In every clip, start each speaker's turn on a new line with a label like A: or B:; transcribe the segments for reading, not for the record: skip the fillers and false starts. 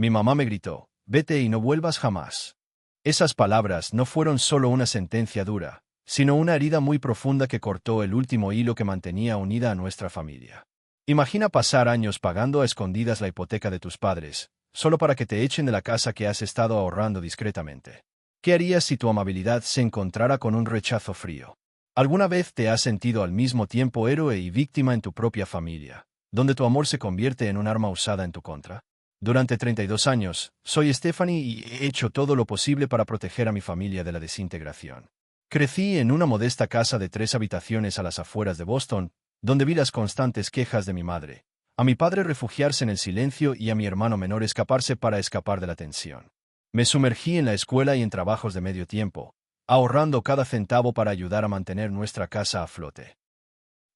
A: Mi mamá me gritó, vete y no vuelvas jamás. Esas palabras no fueron solo una sentencia dura, sino una herida muy profunda que cortó el último hilo que mantenía unida a nuestra familia. Imagina pasar años pagando a escondidas la hipoteca de tus padres, solo para que te echen de la casa que has estado ahorrando discretamente. ¿Qué harías si tu amabilidad se encontrara con un rechazo frío? ¿Alguna vez te has sentido al mismo tiempo héroe y víctima en tu propia familia, donde tu amor se convierte en un arma usada en tu contra? Durante 32 años, soy Stephanie y he hecho todo lo posible para proteger a mi familia de la desintegración. Crecí en una modesta casa de 3 habitaciones a las afueras de Boston, donde vi las constantes quejas de mi madre, a mi padre refugiarse en el silencio y a mi hermano menor escaparse para escapar de la tensión. Me sumergí en la escuela y en trabajos de medio tiempo, ahorrando cada centavo para ayudar a mantener nuestra casa a flote.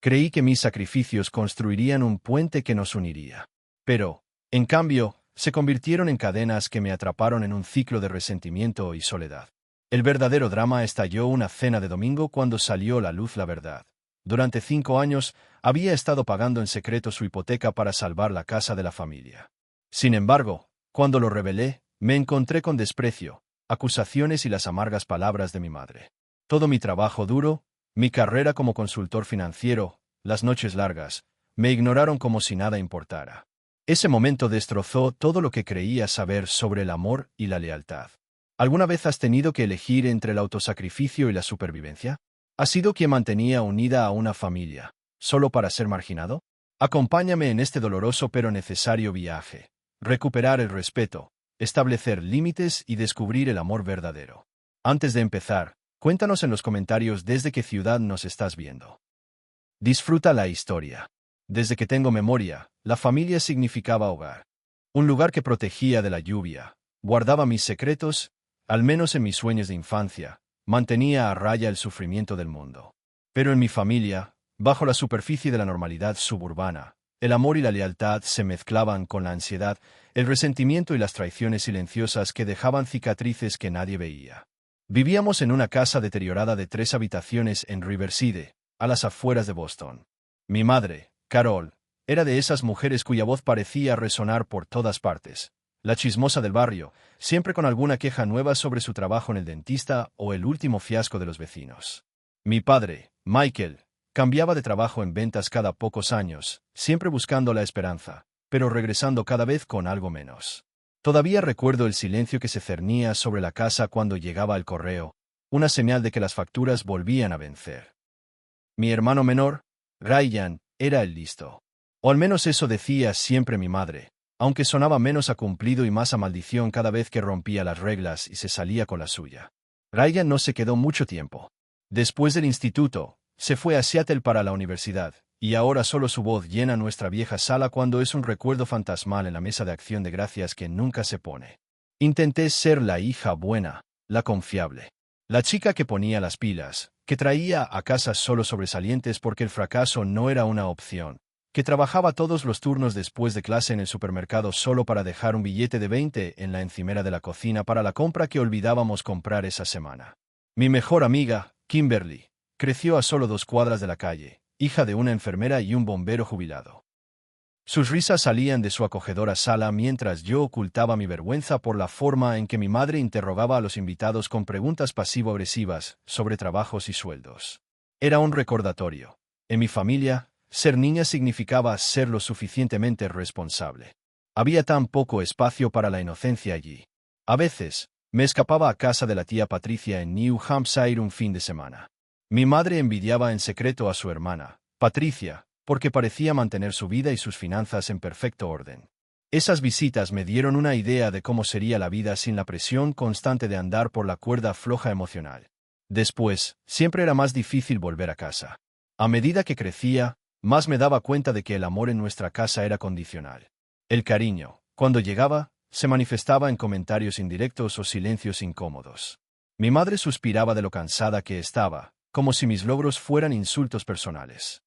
A: Creí que mis sacrificios construirían un puente que nos uniría. Pero, en cambio, se convirtieron en cadenas que me atraparon en un ciclo de resentimiento y soledad. El verdadero drama estalló una cena de domingo cuando salió a la luz la verdad. Durante 5 años, había estado pagando en secreto su hipoteca para salvar la casa de la familia. Sin embargo, cuando lo revelé, me encontré con desprecio, acusaciones y las amargas palabras de mi madre. Todo mi trabajo duro, mi carrera como consultor financiero, las noches largas, me ignoraron como si nada importara. Ese momento destrozó todo lo que creía saber sobre el amor y la lealtad. ¿Alguna vez has tenido que elegir entre el autosacrificio y la supervivencia? ¿Has sido quien mantenía unida a una familia, solo para ser marginado? Acompáñame en este doloroso pero necesario viaje. Recuperar el respeto, establecer límites y descubrir el amor verdadero. Antes de empezar, cuéntanos en los comentarios desde qué ciudad nos estás viendo. Disfruta la historia. Desde que tengo memoria, la familia significaba hogar. Un lugar que protegía de la lluvia, guardaba mis secretos, al menos en mis sueños de infancia, mantenía a raya el sufrimiento del mundo. Pero en mi familia, bajo la superficie de la normalidad suburbana, el amor y la lealtad se mezclaban con la ansiedad, el resentimiento y las traiciones silenciosas que dejaban cicatrices que nadie veía. Vivíamos en una casa deteriorada de 3 habitaciones en Riverside, a las afueras de Boston. Mi madre, Carol, era de esas mujeres cuya voz parecía resonar por todas partes. La chismosa del barrio, siempre con alguna queja nueva sobre su trabajo en el dentista o el último fiasco de los vecinos. Mi padre, Michael, cambiaba de trabajo en ventas cada pocos años, siempre buscando la esperanza, pero regresando cada vez con algo menos. Todavía recuerdo el silencio que se cernía sobre la casa cuando llegaba el correo, una señal de que las facturas volvían a vencer. Mi hermano menor, Ryan, era el listo. O al menos eso decía siempre mi madre, aunque sonaba menos a cumplido y más a maldición cada vez que rompía las reglas y se salía con la suya. Ryan no se quedó mucho tiempo. Después del instituto, se fue a Seattle para la universidad, y ahora solo su voz llena nuestra vieja sala cuando es un recuerdo fantasmal en la mesa de acción de gracias que nunca se pone. Intenté ser la hija buena, la confiable. La chica que ponía las pilas, que traía a casa solo sobresalientes porque el fracaso no era una opción, que trabajaba todos los turnos después de clase en el supermercado solo para dejar un billete de 20 en la encimera de la cocina para la compra que olvidábamos comprar esa semana. Mi mejor amiga, Kimberly, creció a solo 2 cuadras de la calle, hija de una enfermera y un bombero jubilado. Sus risas salían de su acogedora sala mientras yo ocultaba mi vergüenza por la forma en que mi madre interrogaba a los invitados con preguntas pasivo-agresivas sobre trabajos y sueldos. Era un recordatorio. En mi familia, ser niña significaba ser lo suficientemente responsable. Había tan poco espacio para la inocencia allí. A veces, me escapaba a casa de la tía Patricia en New Hampshire un fin de semana. Mi madre envidiaba en secreto a su hermana, Patricia, porque parecía mantener su vida y sus finanzas en perfecto orden. Esas visitas me dieron una idea de cómo sería la vida sin la presión constante de andar por la cuerda floja emocional. Después, siempre era más difícil volver a casa. A medida que crecía, más me daba cuenta de que el amor en nuestra casa era condicional. El cariño, cuando llegaba, se manifestaba en comentarios indirectos o silencios incómodos. Mi madre suspiraba de lo cansada que estaba, como si mis logros fueran insultos personales.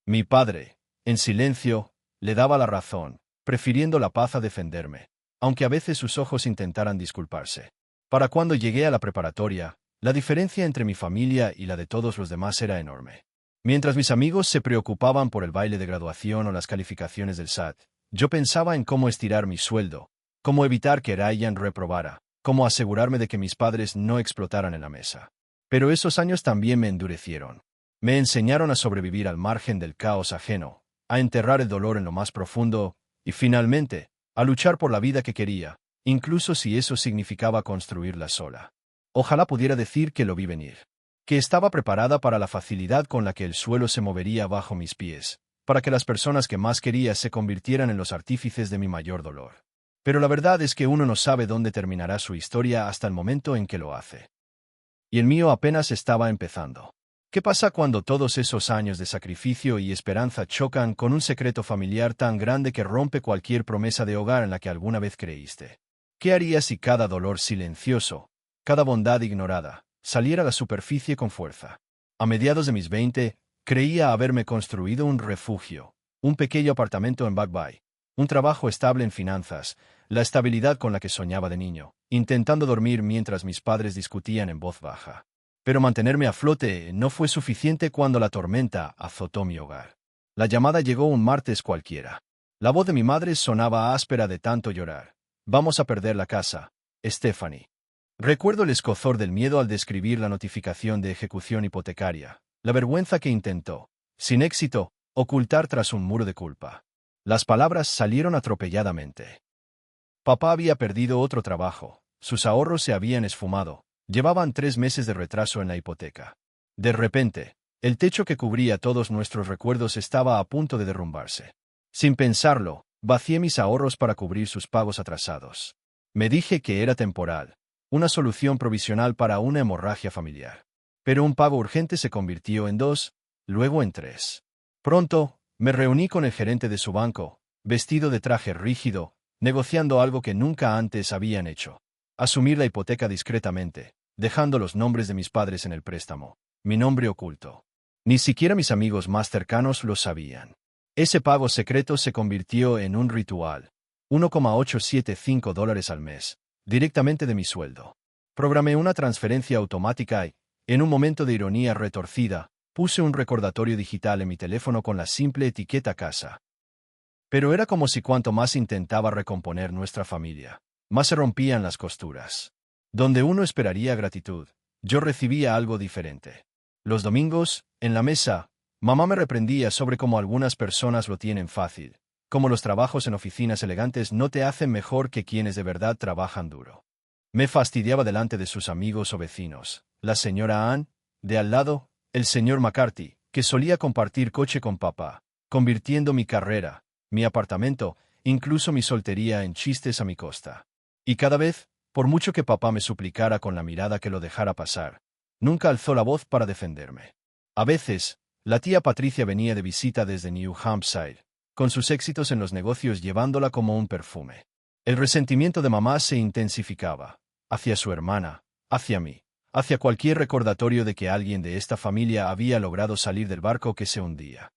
A: Mi padre, en silencio, le daba la razón, prefiriendo la paz a defenderme, aunque a veces sus ojos intentaran disculparse. Para cuando llegué a la preparatoria, la diferencia entre mi familia y la de todos los demás era enorme. Mientras mis amigos se preocupaban por el baile de graduación o las calificaciones del SAT, yo pensaba en cómo estirar mi sueldo, cómo evitar que Ryan reprobara, cómo asegurarme de que mis padres no explotaran en la mesa. Pero esos años también me endurecieron. Me enseñaron a sobrevivir al margen del caos ajeno, a enterrar el dolor en lo más profundo, y finalmente, a luchar por la vida que quería, incluso si eso significaba construirla sola. Ojalá pudiera decir que lo vi venir. Que estaba preparada para la facilidad con la que el suelo se movería bajo mis pies, para que las personas que más quería se convirtieran en los artífices de mi mayor dolor. Pero la verdad es que uno no sabe dónde terminará su historia hasta el momento en que lo hace. Y el mío apenas estaba empezando. ¿Qué pasa cuando todos esos años de sacrificio y esperanza chocan con un secreto familiar tan grande que rompe cualquier promesa de hogar en la que alguna vez creíste? ¿Qué harías si cada dolor silencioso, cada bondad ignorada, saliera a la superficie con fuerza? A mediados de mis 20, creía haberme construido un refugio, un pequeño apartamento en Back Bay, un trabajo estable en finanzas, la estabilidad con la que soñaba de niño, intentando dormir mientras mis padres discutían en voz baja. Pero mantenerme a flote no fue suficiente cuando la tormenta azotó mi hogar. La llamada llegó un martes cualquiera. La voz de mi madre sonaba áspera de tanto llorar. Vamos a perder la casa, Stephanie. Recuerdo el escozor del miedo al describir la notificación de ejecución hipotecaria, la vergüenza que intentó, sin éxito, ocultar tras un muro de culpa. Las palabras salieron atropelladamente. Papá había perdido otro trabajo, sus ahorros se habían esfumado, llevaban 3 meses de retraso en la hipoteca. De repente, el techo que cubría todos nuestros recuerdos estaba a punto de derrumbarse. Sin pensarlo, vacié mis ahorros para cubrir sus pagos atrasados. Me dije que era temporal, una solución provisional para una hemorragia familiar. Pero un pago urgente se convirtió en 2, luego en 3. Pronto, me reuní con el gerente de su banco, vestido de traje rígido, negociando algo que nunca antes habían hecho. Asumir la hipoteca discretamente, dejando los nombres de mis padres en el préstamo, mi nombre oculto. Ni siquiera mis amigos más cercanos lo sabían. Ese pago secreto se convirtió en un ritual. $1,875 al mes, directamente de mi sueldo. Programé una transferencia automática y, en un momento de ironía retorcida, puse un recordatorio digital en mi teléfono con la simple etiqueta casa. Pero era como si cuanto más intentaba recomponer nuestra familia, más se rompían las costuras. Donde uno esperaría gratitud, yo recibía algo diferente. Los domingos, en la mesa, mamá me reprendía sobre cómo algunas personas lo tienen fácil, cómo los trabajos en oficinas elegantes no te hacen mejor que quienes de verdad trabajan duro. Me fastidiaba delante de sus amigos o vecinos, la señora Ann, de al lado, el señor McCarthy, que solía compartir coche con papá, convirtiendo mi carrera, mi apartamento, incluso mi soltería en chistes a mi costa. Y cada vez, por mucho que papá me suplicara con la mirada que lo dejara pasar, nunca alzó la voz para defenderme. A veces, la tía Patricia venía de visita desde New Hampshire, con sus éxitos en los negocios llevándola como un perfume. El resentimiento de mamá se intensificaba, hacia su hermana, hacia mí, hacia cualquier recordatorio de que alguien de esta familia había logrado salir del barco que se hundía.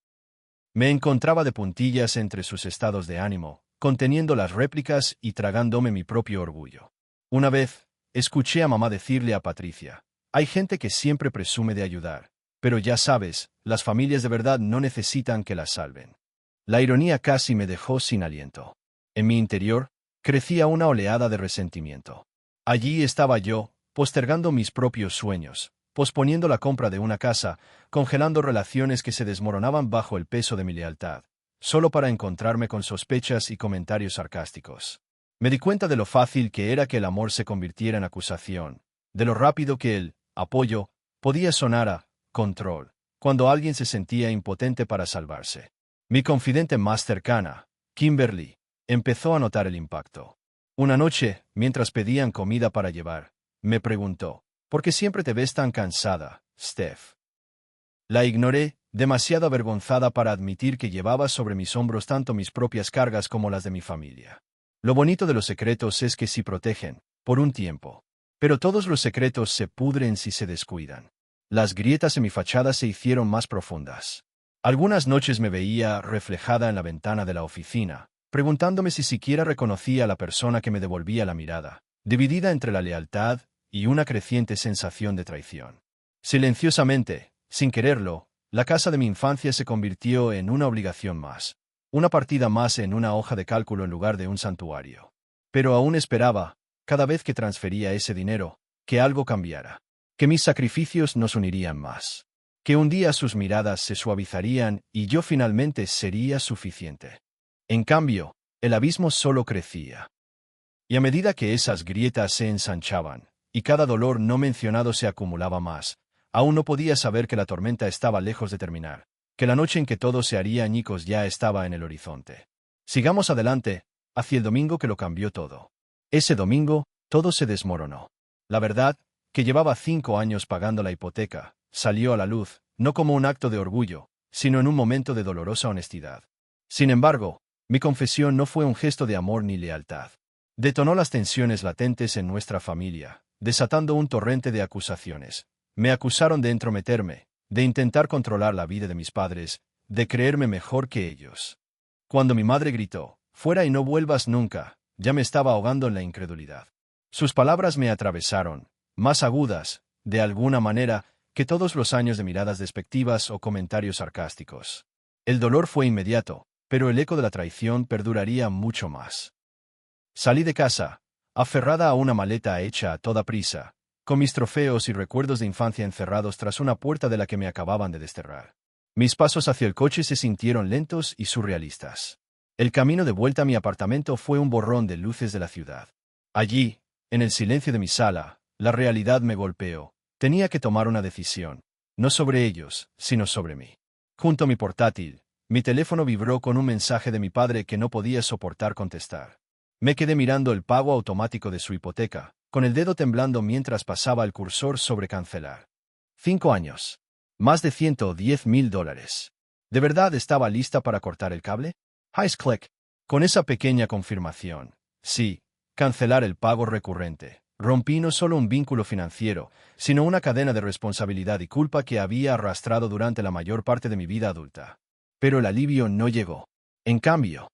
A: Me encontraba de puntillas entre sus estados de ánimo, conteniendo las réplicas y tragándome mi propio orgullo. Una vez, escuché a mamá decirle a Patricia, hay gente que siempre presume de ayudar, pero ya sabes, las familias de verdad no necesitan que las salven. La ironía casi me dejó sin aliento. En mi interior, crecía una oleada de resentimiento. Allí estaba yo, postergando mis propios sueños, posponiendo la compra de una casa, congelando relaciones que se desmoronaban bajo el peso de mi lealtad, solo para encontrarme con sospechas y comentarios sarcásticos. Me di cuenta de lo fácil que era que el amor se convirtiera en acusación, de lo rápido que el apoyo podía sonar a control, cuando alguien se sentía impotente para salvarse. Mi confidente más cercana, Kimberly, empezó a notar el impacto. Una noche, mientras pedían comida para llevar, me preguntó, ¿por qué siempre te ves tan cansada, Steph? La ignoré, demasiado avergonzada para admitir que llevaba sobre mis hombros tanto mis propias cargas como las de mi familia. Lo bonito de los secretos es que sí protegen, por un tiempo. Pero todos los secretos se pudren si se descuidan. Las grietas en mi fachada se hicieron más profundas. Algunas noches me veía reflejada en la ventana de la oficina, preguntándome si siquiera reconocía a la persona que me devolvía la mirada, dividida entre la lealtad y una creciente sensación de traición. Silenciosamente, sin quererlo, la casa de mi infancia se convirtió en una obligación más, una partida más en una hoja de cálculo en lugar de un santuario. Pero aún esperaba, cada vez que transfería ese dinero, que algo cambiara, que mis sacrificios nos unirían más, que un día sus miradas se suavizarían y yo finalmente sería suficiente. En cambio, el abismo solo crecía. Y a medida que esas grietas se ensanchaban, y cada dolor no mencionado se acumulaba más, aún no podía saber que la tormenta estaba lejos de terminar, que la noche en que todo se haría añicos ya estaba en el horizonte. Sigamos adelante, hacia el domingo que lo cambió todo. Ese domingo, todo se desmoronó. La verdad, que llevaba 5 años pagando la hipoteca, salió a la luz, no como un acto de orgullo, sino en un momento de dolorosa honestidad. Sin embargo, mi confesión no fue un gesto de amor ni lealtad. Detonó las tensiones latentes en nuestra familia, desatando un torrente de acusaciones. Me acusaron de entrometerme, de intentar controlar la vida de mis padres, de creerme mejor que ellos. Cuando mi madre gritó, «Fuera y no vuelvas nunca», ya me estaba ahogando en la incredulidad. Sus palabras me atravesaron, más agudas, de alguna manera, que todos los años de miradas despectivas o comentarios sarcásticos. El dolor fue inmediato, pero el eco de la traición perduraría mucho más. Salí de casa, aferrada a una maleta hecha a toda prisa, con mis trofeos y recuerdos de infancia encerrados tras una puerta de la que me acababan de desterrar. Mis pasos hacia el coche se sintieron lentos y surrealistas. El camino de vuelta a mi apartamento fue un borrón de luces de la ciudad. Allí, en el silencio de mi sala, la realidad me golpeó. Tenía que tomar una decisión, no sobre ellos, sino sobre mí. Junto a mi portátil, mi teléfono vibró con un mensaje de mi padre que no podía soportar contestar. Me quedé mirando el pago automático de su hipoteca, con el dedo temblando mientras pasaba el cursor sobre cancelar. 5 años. Más de $110,000. ¿De verdad estaba lista para cortar el cable? Click. Con esa pequeña confirmación. Sí, cancelar el pago recurrente. Rompí no solo un vínculo financiero, sino una cadena de responsabilidad y culpa que había arrastrado durante la mayor parte de mi vida adulta. Pero el alivio no llegó. En cambio,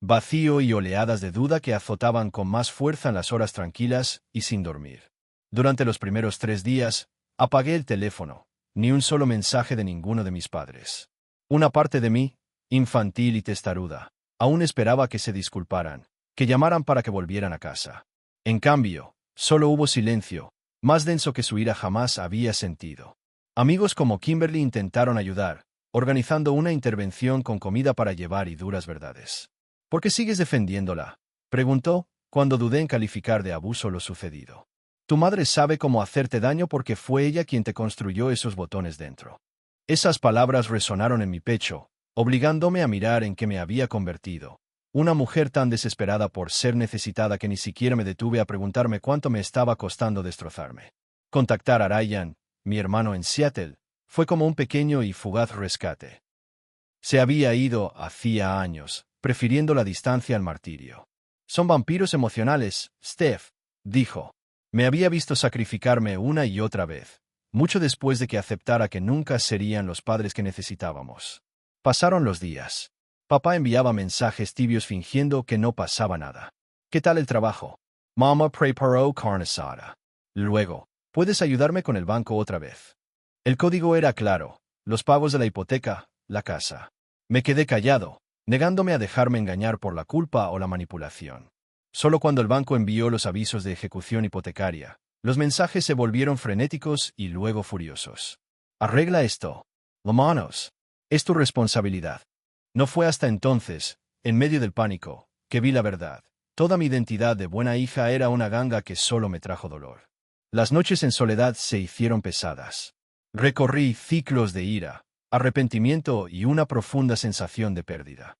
A: vacío y oleadas de duda que azotaban con más fuerza en las horas tranquilas y sin dormir. Durante los primeros 3 días, apagué el teléfono, ni un solo mensaje de ninguno de mis padres. Una parte de mí, infantil y testaruda, aún esperaba que se disculparan, que llamaran para que volvieran a casa. En cambio, solo hubo silencio, más denso que su ira jamás había sentido. Amigos como Kimberly intentaron ayudar, organizando una intervención con comida para llevar y duras verdades. ¿Por qué sigues defendiéndola?, preguntó, cuando dudé en calificar de abuso lo sucedido. Tu madre sabe cómo hacerte daño porque fue ella quien te construyó esos botones dentro. Esas palabras resonaron en mi pecho, obligándome a mirar en qué me había convertido. Una mujer tan desesperada por ser necesitada que ni siquiera me detuve a preguntarme cuánto me estaba costando destrozarme. Contactar a Ryan, mi hermano en Seattle, fue como un pequeño y fugaz rescate. Se había ido hacía años, prefiriendo la distancia al martirio. Son vampiros emocionales, Steph, dijo. Me había visto sacrificarme una y otra vez, mucho después de que aceptara que nunca serían los padres que necesitábamos. Pasaron los días. Papá enviaba mensajes tibios fingiendo que no pasaba nada. ¿Qué tal el trabajo? Mamá preparó carne asada. Luego, ¿puedes ayudarme con el banco otra vez? El código era claro, los pagos de la hipoteca, la casa. Me quedé callado, negándome a dejarme engañar por la culpa o la manipulación. Solo cuando el banco envió los avisos de ejecución hipotecaria, los mensajes se volvieron frenéticos y luego furiosos. Arregla esto. Hermanos, es tu responsabilidad. No fue hasta entonces, en medio del pánico, que vi la verdad. Toda mi identidad de buena hija era una ganga que solo me trajo dolor. Las noches en soledad se hicieron pesadas. Recorrí ciclos de ira, arrepentimiento y una profunda sensación de pérdida.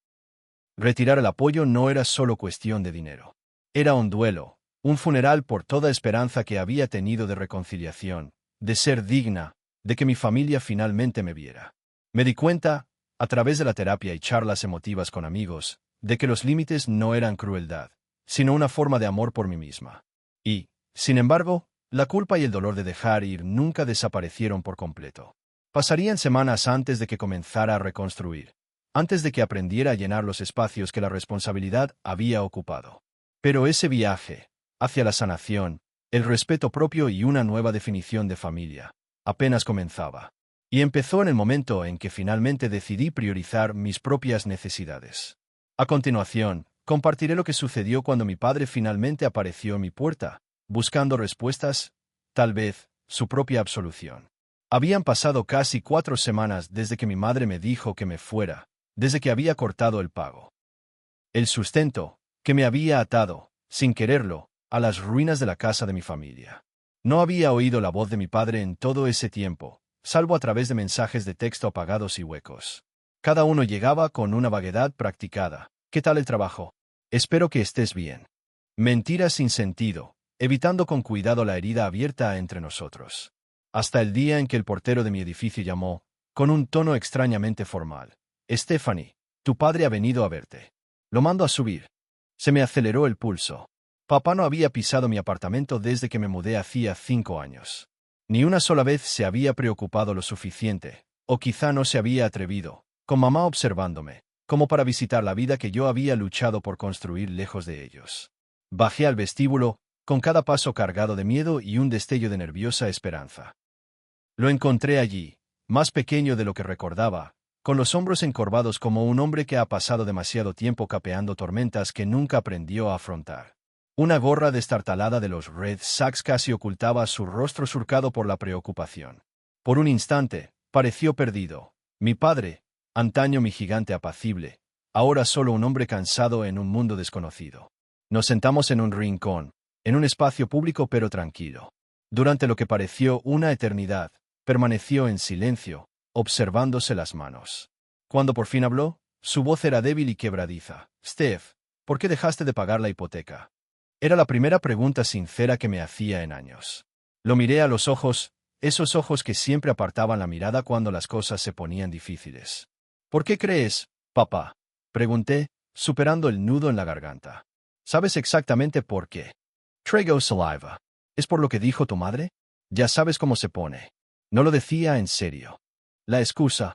A: Retirar el apoyo no era solo cuestión de dinero. Era un duelo, un funeral por toda esperanza que había tenido de reconciliación, de ser digna, de que mi familia finalmente me viera. Me di cuenta, a través de la terapia y charlas emotivas con amigos, de que los límites no eran crueldad, sino una forma de amor por mí misma. Y, sin embargo, la culpa y el dolor de dejar ir nunca desaparecieron por completo. Pasarían semanas antes de que comenzara a reconstruir, antes de que aprendiera a llenar los espacios que la responsabilidad había ocupado. Pero ese viaje, hacia la sanación, el respeto propio y una nueva definición de familia, apenas comenzaba. Y empezó en el momento en que finalmente decidí priorizar mis propias necesidades. A continuación, Compartiré lo que sucedió cuando mi padre finalmente apareció en mi puerta, buscando respuestas, tal vez, su propia absolución. Habían pasado casi 4 semanas desde que mi madre me dijo que me fuera, desde que había cortado el pago. El sustento, que me había atado, sin quererlo, a las ruinas de la casa de mi familia. No había oído la voz de mi padre en todo ese tiempo, salvo a través de mensajes de texto apagados y huecos. Cada uno llegaba con una vaguedad practicada. ¿Qué tal el trabajo? Espero que estés bien. Mentiras sin sentido, evitando con cuidado la herida abierta entre nosotros. Hasta el día en que el portero de mi edificio llamó, con un tono extrañamente formal. Stephanie, tu padre ha venido a verte. Lo mando a subir. Se me aceleró el pulso. Papá no había pisado mi apartamento desde que me mudé hacía 5 años. Ni una sola vez se había preocupado lo suficiente, o quizá no se había atrevido, con mamá observándome, como para visitar la vida que yo había luchado por construir lejos de ellos. Bajé al vestíbulo, con cada paso cargado de miedo y un destello de nerviosa esperanza. Lo encontré allí, más pequeño de lo que recordaba, con los hombros encorvados como un hombre que ha pasado demasiado tiempo capeando tormentas que nunca aprendió a afrontar. Una gorra destartalada de los Red Sox casi ocultaba su rostro surcado por la preocupación. Por un instante, pareció perdido. Mi padre, antaño mi gigante apacible, ahora solo un hombre cansado en un mundo desconocido. Nos sentamos en un rincón, en un espacio público pero tranquilo. Durante lo que pareció una eternidad, permaneció en silencio, observándose las manos. Cuando por fin habló, su voz era débil y quebradiza. Steph, ¿por qué dejaste de pagar la hipoteca? Era la primera pregunta sincera que me hacía en años. Lo miré a los ojos, esos ojos que siempre apartaban la mirada cuando las cosas se ponían difíciles. ¿Por qué crees, papá? Pregunté, superando el nudo en la garganta. ¿Sabes exactamente por qué? Trago saliva. ¿Es por lo que dijo tu madre? Ya sabes cómo se pone. No lo decía en serio. La excusa,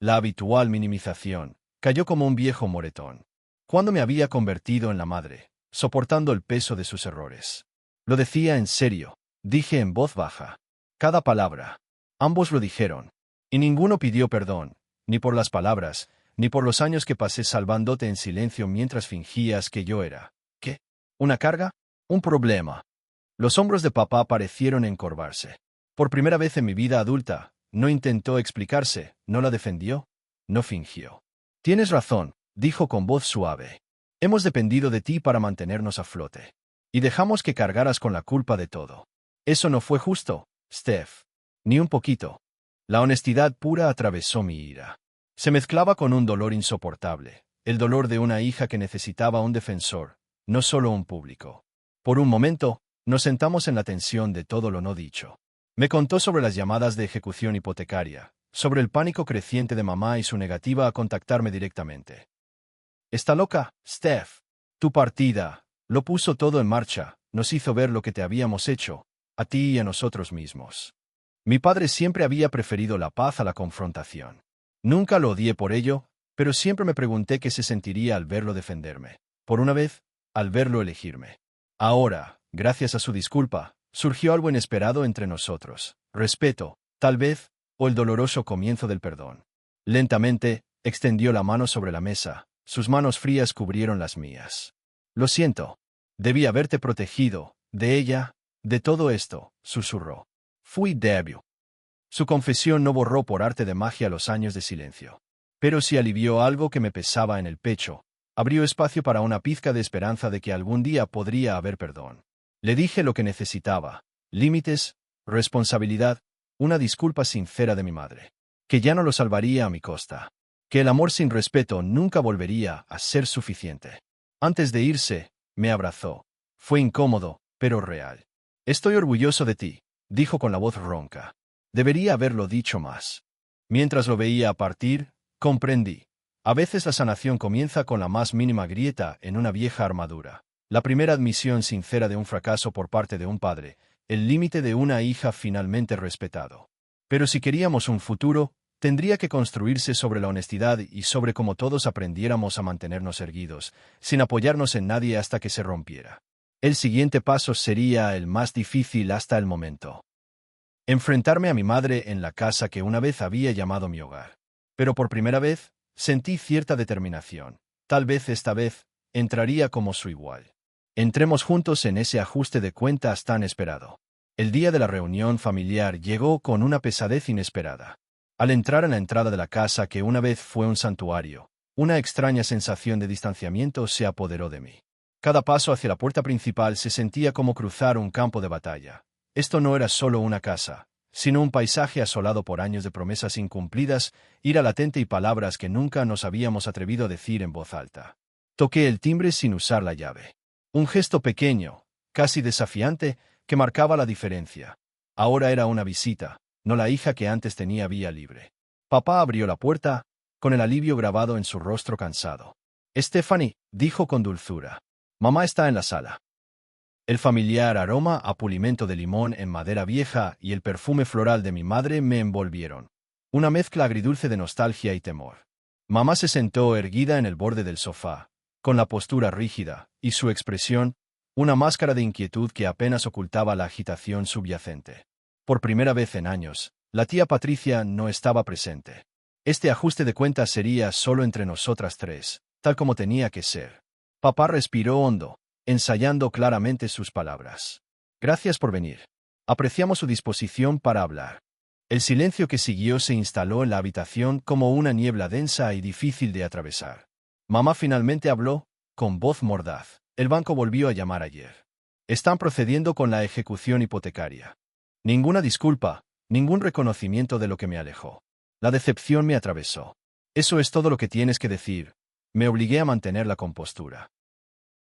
A: la habitual minimización, cayó como un viejo moretón. ¿Cuándo me había convertido en la madre, soportando el peso de sus errores? Lo decía en serio, dije en voz baja. Cada palabra. Ambos lo dijeron. Y ninguno pidió perdón, ni por las palabras, ni por los años que pasé salvándote en silencio mientras fingías que yo era. ¿Qué? ¿Una carga? ¿Un problema? Los hombros de papá parecieron encorvarse. Por primera vez en mi vida adulta, no intentó explicarse, no la defendió, no fingió. Tienes razón, dijo con voz suave. Hemos dependido de ti para mantenernos a flote. Y dejamos que cargaras con la culpa de todo. Eso no fue justo, Steph. Ni un poquito. La honestidad pura atravesó mi ira. Se mezclaba con un dolor insoportable, el dolor de una hija que necesitaba un defensor, no solo un público. Por un momento, nos sentamos en la tensión de todo lo no dicho. Me contó sobre las llamadas de ejecución hipotecaria, sobre el pánico creciente de mamá y su negativa a contactarme directamente. ¿Está loca, Steph? Tu partida, lo puso todo en marcha, nos hizo ver lo que te habíamos hecho, a ti y a nosotros mismos. Mi padre siempre había preferido la paz a la confrontación. Nunca lo odié por ello, pero siempre me pregunté qué se sentiría al verlo defenderme. Por una vez, al verlo elegirme. Ahora, gracias a su disculpa, surgió algo inesperado entre nosotros. Respeto, tal vez, o el doloroso comienzo del perdón. Lentamente, extendió la mano sobre la mesa. Sus manos frías cubrieron las mías. Lo siento. Debí haberte protegido, de ella, de todo esto, susurró. Fui débil. Su confesión no borró por arte de magia los años de silencio. Pero sí alivió algo que me pesaba en el pecho. Abrió espacio para una pizca de esperanza de que algún día podría haber perdón. Le dije lo que necesitaba. Límites, responsabilidad, una disculpa sincera de mi madre. Que ya no lo salvaría a mi costa. Que el amor sin respeto nunca volvería a ser suficiente. Antes de irse, me abrazó. Fue incómodo, pero real. Estoy orgulloso de ti, dijo con la voz ronca. Debería haberlo dicho más. Mientras lo veía partir, comprendí. A veces la sanación comienza con la más mínima grieta en una vieja armadura. La primera admisión sincera de un fracaso por parte de un padre, el límite de una hija finalmente respetado. Pero si queríamos un futuro, tendría que construirse sobre la honestidad y sobre cómo todos aprendiéramos a mantenernos erguidos, sin apoyarnos en nadie hasta que se rompiera. El siguiente paso sería el más difícil hasta el momento. Enfrentarme a mi madre en la casa que una vez había llamado mi hogar. Pero por primera vez, sentí cierta determinación. Tal vez esta vez, entraría como su igual. Entremos juntos en ese ajuste de cuentas tan esperado. El día de la reunión familiar llegó con una pesadez inesperada. Al entrar en la entrada de la casa que una vez fue un santuario, una extraña sensación de distanciamiento se apoderó de mí. Cada paso hacia la puerta principal se sentía como cruzar un campo de batalla. Esto no era solo una casa, sino un paisaje asolado por años de promesas incumplidas, ira latente y palabras que nunca nos habíamos atrevido a decir en voz alta. Toqué el timbre sin usar la llave. Un gesto pequeño, casi desafiante, que marcaba la diferencia. Ahora era una visita, no la hija que antes tenía vía libre. Papá abrió la puerta, con el alivio grabado en su rostro cansado. Stephanie, dijo con dulzura. Mamá está en la sala. El familiar aroma a pulimento de limón en madera vieja y el perfume floral de mi madre me envolvieron. Una mezcla agridulce de nostalgia y temor. Mamá se sentó erguida en el borde del sofá, con la postura rígida, y su expresión, una máscara de inquietud que apenas ocultaba la agitación subyacente. Por primera vez en años, la tía Patricia no estaba presente. Este ajuste de cuentas sería solo entre nosotras tres, tal como tenía que ser. Papá respiró hondo, ensayando claramente sus palabras. Gracias por venir. Apreciamos su disposición para hablar. El silencio que siguió se instaló en la habitación como una niebla densa y difícil de atravesar. Mamá finalmente habló, con voz mordaz. El banco volvió a llamar ayer. Están procediendo con la ejecución hipotecaria. Ninguna disculpa, ningún reconocimiento de lo que me alejó. La decepción me atravesó. Eso es todo lo que tienes que decir. Me obligué a mantener la compostura.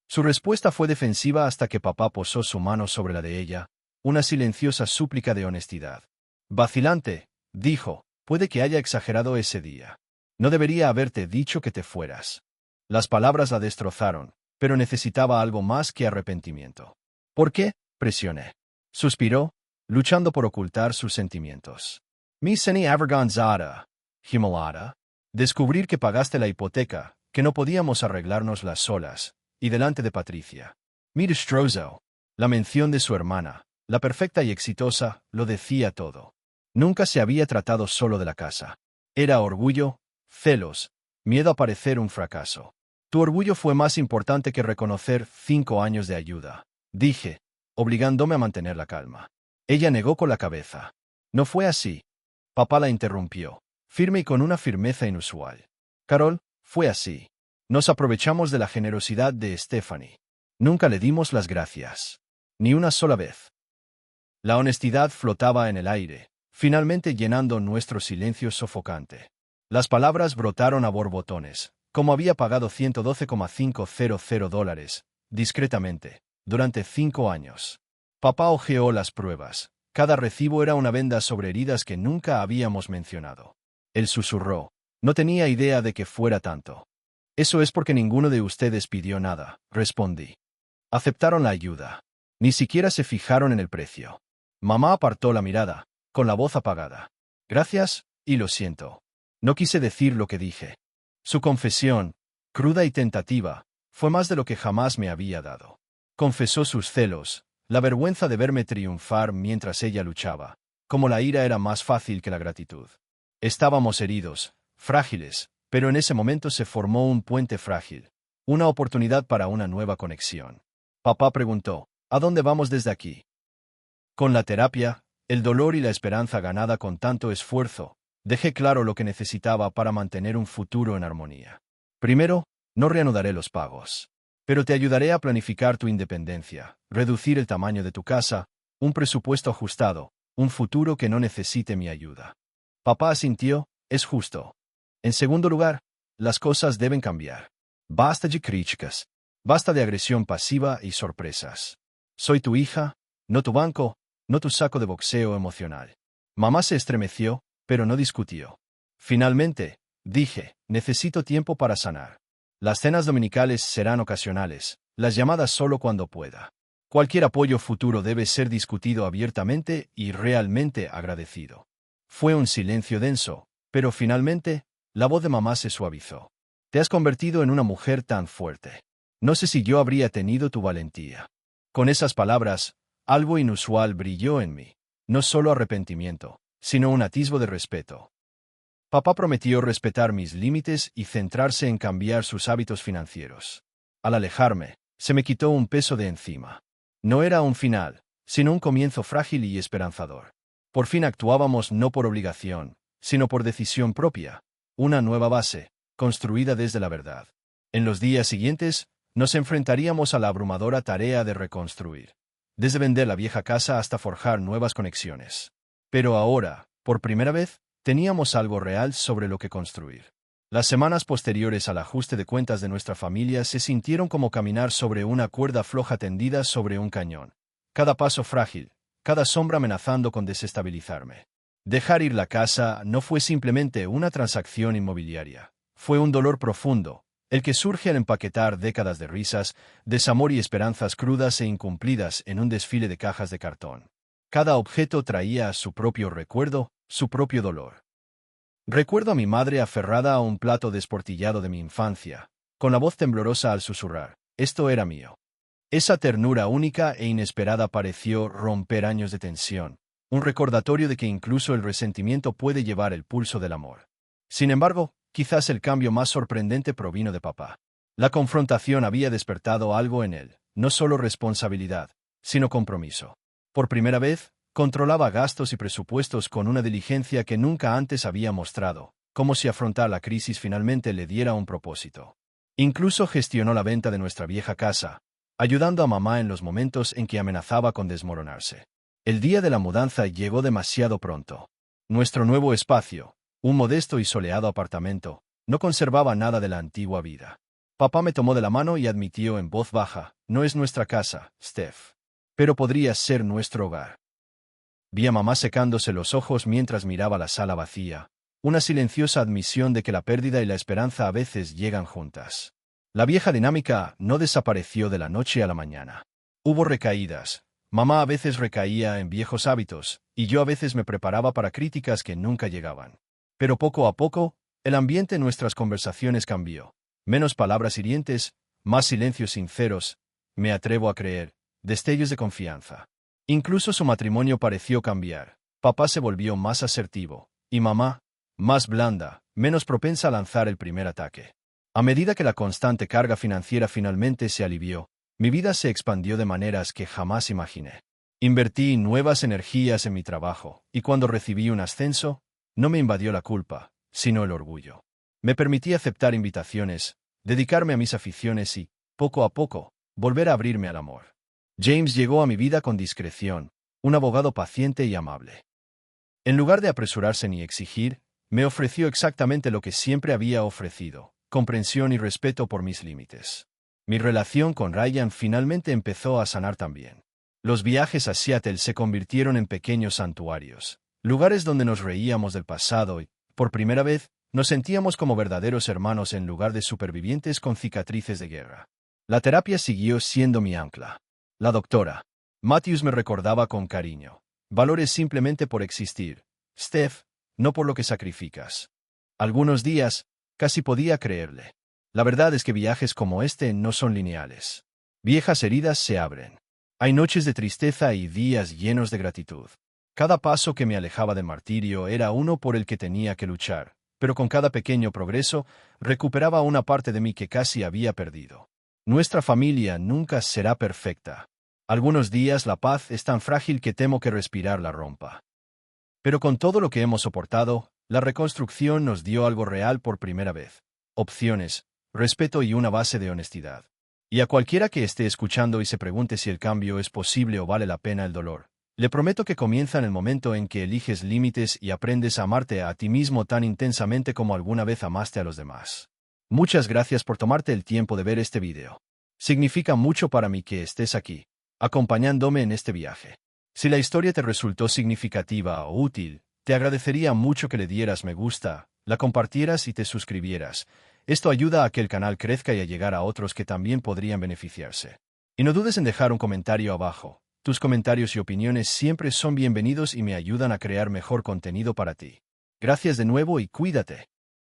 A: Su respuesta fue defensiva hasta que papá posó su mano sobre la de ella, una silenciosa súplica de honestidad. Vacilante, dijo, puede que haya exagerado ese día. No debería haberte dicho que te fueras. Las palabras la destrozaron, pero necesitaba algo más que arrepentimiento. ¿Por qué? Presioné. Suspiró, luchando por ocultar sus sentimientos. Mi seni avergonzada, Himalada. Descubrir que pagaste la hipoteca, que no podíamos arreglárnoslas solas, y delante de Patricia. Mi destrozo. La mención de su hermana, la perfecta y exitosa, lo decía todo. Nunca se había tratado solo de la casa. Era orgullo, celos, miedo a parecer un fracaso. Tu orgullo fue más importante que reconocer 5 años de ayuda, dije, obligándome a mantener la calma. Ella negó con la cabeza. No fue así. Papá la interrumpió, firme y con una firmeza inusual. Carol, fue así. Nos aprovechamos de la generosidad de Stephanie. Nunca le dimos las gracias. Ni una sola vez. La honestidad flotaba en el aire, finalmente llenando nuestro silencio sofocante. Las palabras brotaron a borbotones, como había pagado $112,500, discretamente, durante 5 años. Papá hojeó las pruebas. Cada recibo era una venda sobre heridas que nunca habíamos mencionado. Él susurró. No tenía idea de que fuera tanto. Eso es porque ninguno de ustedes pidió nada, respondí. Aceptaron la ayuda. Ni siquiera se fijaron en el precio. Mamá apartó la mirada, con la voz apagada. Gracias, y lo siento. No quise decir lo que dije. Su confesión, cruda y tentativa, fue más de lo que jamás me había dado. Confesó sus celos, la vergüenza de verme triunfar mientras ella luchaba, como la ira era más fácil que la gratitud. Estábamos heridos, frágiles, pero en ese momento se formó un puente frágil, una oportunidad para una nueva conexión. Papá preguntó, ¿a dónde vamos desde aquí? Con la terapia, el dolor y la esperanza ganada con tanto esfuerzo, dejé claro lo que necesitaba para mantener un futuro en armonía. Primero, no reanudaré los pagos. Pero te ayudaré a planificar tu independencia, reducir el tamaño de tu casa, un presupuesto ajustado, un futuro que no necesite mi ayuda. Papá asintió, es justo. En segundo lugar, las cosas deben cambiar. Basta de críticas. Basta de agresión pasiva y sorpresas. Soy tu hija, no tu banco, no tu saco de boxeo emocional. Mamá se estremeció, pero no discutió. Finalmente, dije, necesito tiempo para sanar. Las cenas dominicales serán ocasionales, las llamadas solo cuando pueda. Cualquier apoyo futuro debe ser discutido abiertamente y realmente agradecido. Fue un silencio denso, pero finalmente, la voz de mamá se suavizó. Te has convertido en una mujer tan fuerte. No sé si yo habría tenido tu valentía. Con esas palabras, algo inusual brilló en mí. No solo arrepentimiento, sino un atisbo de respeto. Papá prometió respetar mis límites y centrarse en cambiar sus hábitos financieros. Al alejarme, se me quitó un peso de encima. No era un final, sino un comienzo frágil y esperanzador. Por fin actuábamos no por obligación, sino por decisión propia, una nueva base, construida desde la verdad. En los días siguientes, nos enfrentaríamos a la abrumadora tarea de reconstruir, desde vender la vieja casa hasta forjar nuevas conexiones. Pero ahora, por primera vez, teníamos algo real sobre lo que construir. Las semanas posteriores al ajuste de cuentas de nuestra familia se sintieron como caminar sobre una cuerda floja tendida sobre un cañón. Cada paso frágil, cada sombra amenazando con desestabilizarme. Dejar ir la casa no fue simplemente una transacción inmobiliaria. Fue un dolor profundo, el que surge al empaquetar décadas de risas, desamor y esperanzas crudas e incumplidas en un desfile de cajas de cartón. Cada objeto traía su propio recuerdo, su propio dolor. Recuerdo a mi madre aferrada a un plato desportillado de mi infancia, con la voz temblorosa al susurrar: «Esto era mío». Esa ternura única e inesperada pareció romper años de tensión, un recordatorio de que incluso el resentimiento puede llevar el pulso del amor. Sin embargo, quizás el cambio más sorprendente provino de papá. La confrontación había despertado algo en él, no solo responsabilidad, sino compromiso. Por primera vez, controlaba gastos y presupuestos con una diligencia que nunca antes había mostrado, como si afrontar la crisis finalmente le diera un propósito. Incluso gestionó la venta de nuestra vieja casa, ayudando a mamá en los momentos en que amenazaba con desmoronarse. El día de la mudanza llegó demasiado pronto. Nuestro nuevo espacio, un modesto y soleado apartamento, no conservaba nada de la antigua vida. Papá me tomó de la mano y admitió en voz baja: «No es nuestra casa, Steph. Pero podría ser nuestro hogar». Vi a mamá secándose los ojos mientras miraba la sala vacía, una silenciosa admisión de que la pérdida y la esperanza a veces llegan juntas. La vieja dinámica no desapareció de la noche a la mañana. Hubo recaídas. Mamá a veces recaía en viejos hábitos, y yo a veces me preparaba para críticas que nunca llegaban. Pero poco a poco, el ambiente en nuestras conversaciones cambió. Menos palabras hirientes, más silencios sinceros, me atrevo a creer, destellos de confianza. Incluso su matrimonio pareció cambiar. Papá se volvió más asertivo, y mamá, más blanda, menos propensa a lanzar el primer ataque. A medida que la constante carga financiera finalmente se alivió, mi vida se expandió de maneras que jamás imaginé. Invertí nuevas energías en mi trabajo, y cuando recibí un ascenso, no me invadió la culpa, sino el orgullo. Me permití aceptar invitaciones, dedicarme a mis aficiones y, poco a poco, volver a abrirme al amor. James llegó a mi vida con discreción, un abogado paciente y amable. En lugar de apresurarse ni exigir, me ofreció exactamente lo que siempre había ofrecido: comprensión y respeto por mis límites. Mi relación con Ryan finalmente empezó a sanar también. Los viajes a Seattle se convirtieron en pequeños santuarios, lugares donde nos reíamos del pasado y, por primera vez, nos sentíamos como verdaderos hermanos en lugar de supervivientes con cicatrices de guerra. La terapia siguió siendo mi ancla. La doctora Matthews me recordaba con cariño: valores simplemente por existir, Steph, no por lo que sacrificas. Algunos días, casi podía creerle. La verdad es que viajes como este no son lineales. Viejas heridas se abren. Hay noches de tristeza y días llenos de gratitud. Cada paso que me alejaba del martirio era uno por el que tenía que luchar, pero con cada pequeño progreso, recuperaba una parte de mí que casi había perdido. Nuestra familia nunca será perfecta. Algunos días la paz es tan frágil que temo que respirar la rompa. Pero con todo lo que hemos soportado, la reconstrucción nos dio algo real por primera vez: opciones, respeto y una base de honestidad. Y a cualquiera que esté escuchando y se pregunte si el cambio es posible o vale la pena el dolor, le prometo que comienza en el momento en que eliges límites y aprendes a amarte a ti mismo tan intensamente como alguna vez amaste a los demás. Muchas gracias por tomarte el tiempo de ver este video. Significa mucho para mí que estés aquí, acompañándome en este viaje. Si la historia te resultó significativa o útil, te agradecería mucho que le dieras me gusta, la compartieras y te suscribieras. Esto ayuda a que el canal crezca y a llegar a otros que también podrían beneficiarse. Y no dudes en dejar un comentario abajo. Tus comentarios y opiniones siempre son bienvenidos y me ayudan a crear mejor contenido para ti. Gracias de nuevo y cuídate.